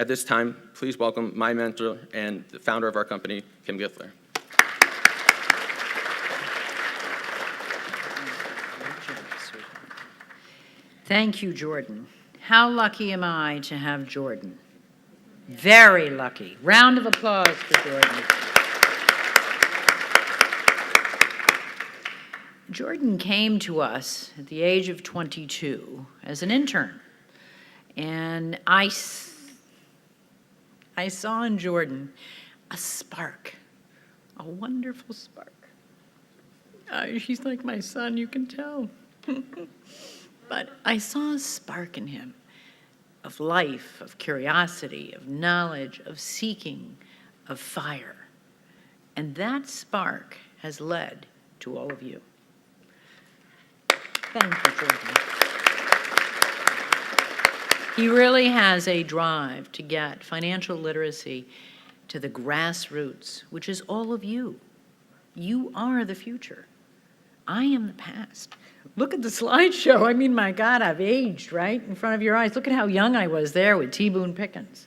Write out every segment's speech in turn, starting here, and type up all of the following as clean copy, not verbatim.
At this time, please welcome my mentor and the founder of our company, Kim Githler. Thank you, Jordan. How lucky am I to have Jordan? Very lucky. Round of applause for Jordan. Jordan came to us at the age of 22 as an intern. And I saw in Jordan a spark, a wonderful spark. He's like my son, you can tell. But I saw a spark in him of life, of curiosity, of knowledge, of seeking, of fire. And that spark has led to all of you. Thank you, Jordan. He really has a drive to get financial literacy to the grassroots, which is all of you. You are the future. I am the past. Look at the slideshow. I mean, my God, I've aged right in front of your eyes. Look at how young I was there with T. Boone Pickens.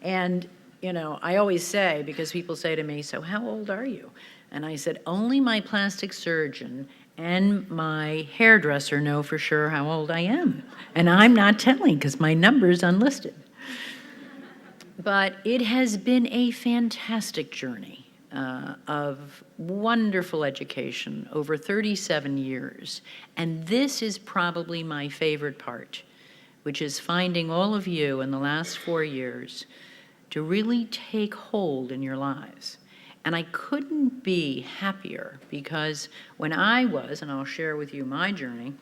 And, you know, I always say, because people say to me, so how old are you? And I said, only my plastic surgeon and my hairdresser know for sure how old I am. And I'm not telling because my number's unlisted. But it has been a fantastic journey of wonderful education over 37 years. And this is probably my favorite part, which is finding all of you in the last 4 years to really take hold in your lives. And I couldn't be happier because when I was, and I'll share with you my journey,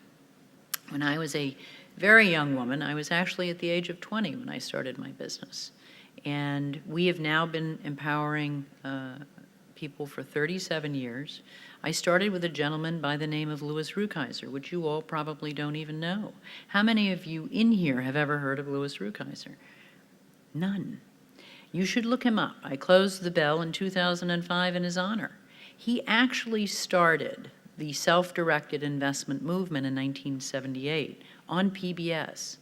when I was a very young woman, I was actually at the age of 20 when I started my business. And we have now been empowering people for 37 years. I started with a gentleman by the name of Louis Rukeyser, which you all probably don't even know. How many of you in here have ever heard of Louis Rukeyser? None. You should look him up. I closed the bell in 2005 in his honor. He actually started the self-directed investment movement in 1978 on PBS.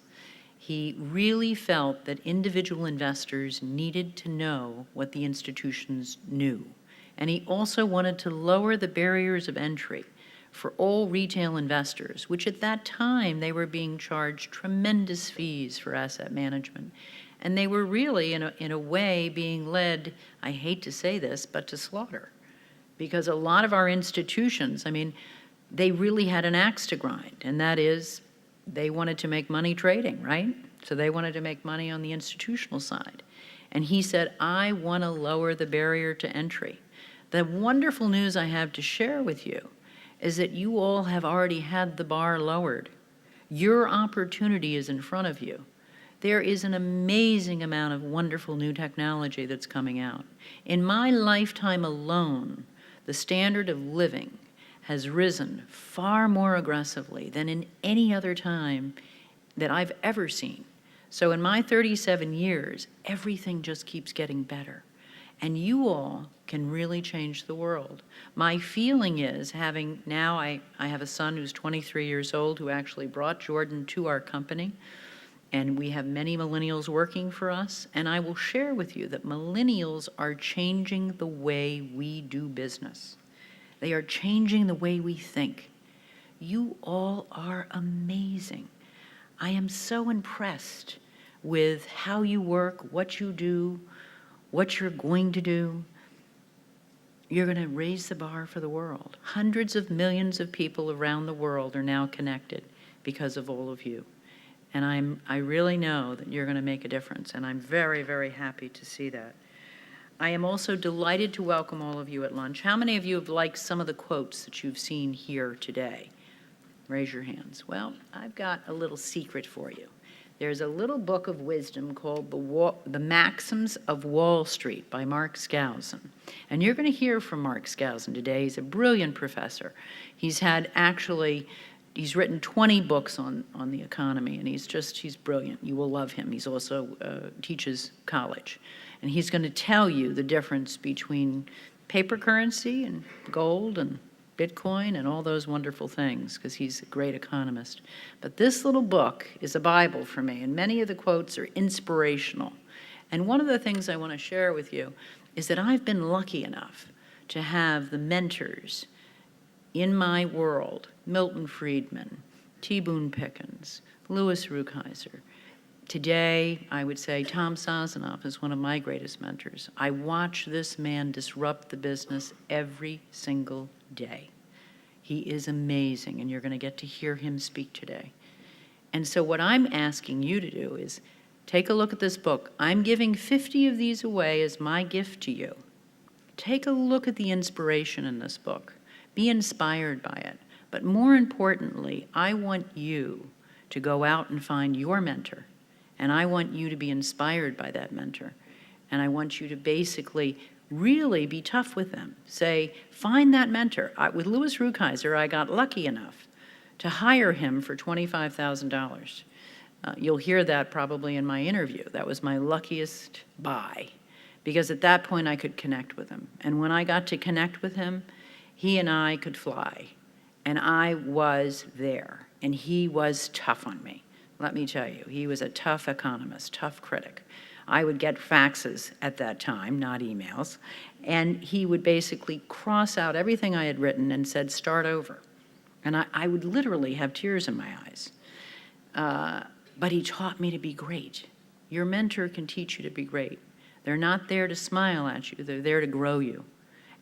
He really felt that individual investors needed to know what the institutions knew. And he also wanted to lower the barriers of entry for all retail investors, which at that time they were being charged tremendous fees for asset management. And they were really, in a way, being led, I hate to say this, but to slaughter. Because a lot of our institutions, I mean, they really had an axe to grind, and that is they wanted to make money trading, right? So they wanted to make money on the institutional side. And he said, I want to lower the barrier to entry. The wonderful news I have to share with you is that you all have already had the bar lowered. Your opportunity is in front of you. There is an amazing amount of wonderful new technology that's coming out. In my lifetime alone, the standard of living has risen far more aggressively than in any other time that I've ever seen. So in my 37 years, everything just keeps getting better. And you all can really change the world. My feeling is, having now, I have a son who's 23 years old who actually brought Jordan to our company, and we have many millennials working for us, and I will share with you that millennials are changing the way we do business. They are changing the way we think. You all are amazing. I am so impressed with how you work, what you do, what you're going to do. You're going to raise the bar for the world. Hundreds of millions of people around the world are now connected because of all of you. And I really know that you're going to make a difference, and I'm very, very happy to see that. I am also delighted to welcome all of you at lunch. How many of you have liked some of the quotes that you've seen here today? Raise your hands. Well, I've got a little secret for you. There's a little book of wisdom called The Maxims of Wall Street by Mark Skousen. And you're going to hear from Mark Skousen today. He's a brilliant professor. He's written 20 books on the economy, and he's brilliant. You will love him. He's also teaches college. And he's going to tell you the difference between paper currency and gold and Bitcoin and all those wonderful things, because he's a great economist. But this little book is a Bible for me, and many of the quotes are inspirational. And one of the things I want to share with you is that I've been lucky enough to have the mentors in my world, Milton Friedman, T. Boone Pickens, Louis Rukeyser. Today, I would say Tom Sazanoff is one of my greatest mentors. I watch this man disrupt the business every single day. He is amazing, and you're going to get to hear him speak today. And so what I'm asking you to do is take a look at this book. I'm giving 50 of these away as my gift to you. Take a look at the inspiration in this book. Be inspired by it. But more importantly, I want you to go out and find your mentor. And I want you to be inspired by that mentor. And I want you to basically really be tough with them. Say, find that mentor. With Louis Rukeyser, I got lucky enough to hire him for $25,000. You'll hear that probably in my interview. That was my luckiest buy, because at that point I could connect with him. And when I got to connect with him, he and I could fly. And I was there, and he was tough on me. Let me tell you, he was a tough economist, tough critic. I would get faxes at that time, not emails, and he would basically cross out everything I had written and said, start over. And I would literally have tears in my eyes. But he taught me to be great. Your mentor can teach you to be great. They're not there to smile at you, they're there to grow you.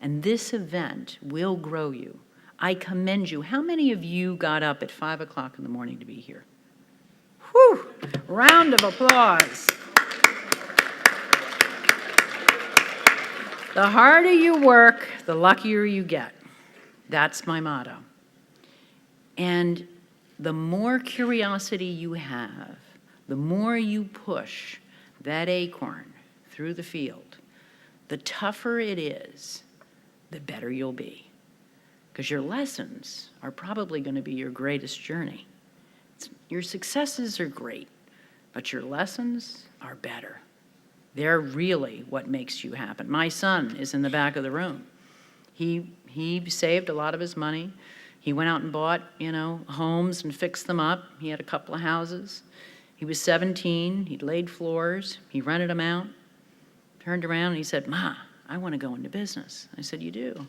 And this event will grow you. I commend you. How many of you got up at 5 o'clock in the morning to be here? Whew! Round of applause. The harder you work, the luckier you get. That's my motto. And the more curiosity you have, the more you push that acorn through the field, the tougher it is, the better you'll be. Because your lessons are probably going to be your greatest journey. Your successes are great, but your lessons are better. They're really what makes you happen. My son is in the back of the room. He saved a lot of his money. He went out and bought, homes and fixed them up. He had a couple of houses. He was 17. He'd laid floors. He rented them out. Turned around and he said, Ma, I want to go into business. I said, you do?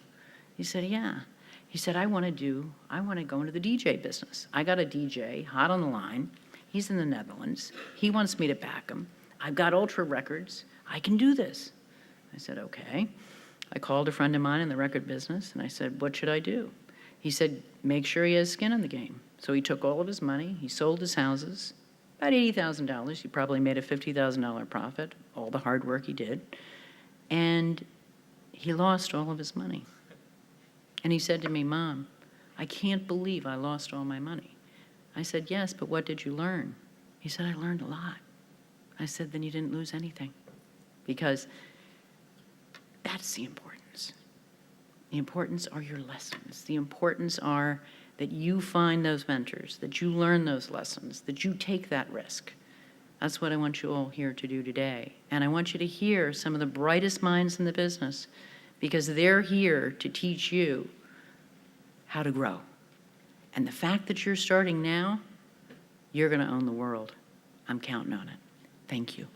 He said, yeah. He said, I want to go into the DJ business. I got a DJ hot on the line. He's in the Netherlands. He wants me to back him. I've got Ultra Records. I can do this. I said, okay. I called a friend of mine in the record business, and I said, what should I do? He said, make sure he has skin in the game. So he took all of his money. He sold his houses, about $80,000. He probably made a $50,000 profit, all the hard work he did. And he lost all of his money. And he said to me, Mom, I can't believe I lost all my money. I said, yes, but what did you learn? He said, I learned a lot. I said, then you didn't lose anything. Because that's the importance. The importance are your lessons. The importance are that you find those mentors, that you learn those lessons, that you take that risk. That's what I want you all here to do today. And I want you to hear some of the brightest minds in the business, because they're here to teach you how to grow. And the fact that you're starting now, you're going to own the world. I'm counting on it. Thank you.